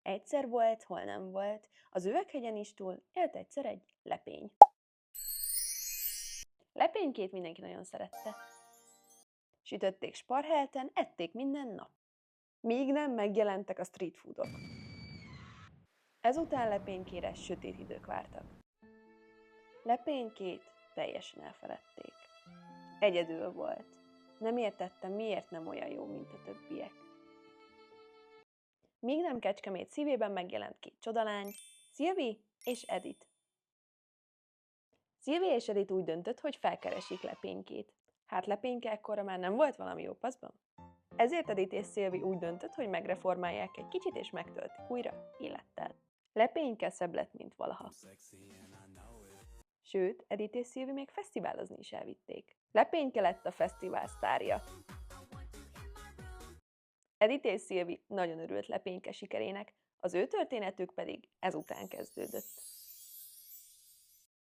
Egyszer volt, hol nem volt, az üveghegyen is túl élt egyszer egy lepény. Lepénykét mindenki nagyon szerette. Sütötték sparhelten, ették minden nap. Míg nem megjelentek a street foodok. Ezután Lepénykére sötét idők vártak. Lepénykét teljesen elfeledték. Egyedül volt. Nem értette, miért nem olyan jó, mint a többiek. Míg nem Kecskemét szívében megjelent két csodalány, Szilvi és Edith. Szilvi és Edith úgy döntött, hogy felkeresik Lepénykét. Hát Lepényke ekkora már nem volt valami jó paszban? Ezért Edith és Szilvi úgy döntött, hogy megreformálják egy kicsit és megtöltik újra élettel. Lepényke szebb lett, mint valaha. Sőt, Edith és Szilvi még fesztiválozni is elvitték. Lepényke lett a fesztivál sztárja. Edith és Szilvi nagyon örült Lepényke sikerének, az ő történetük pedig ezután kezdődött.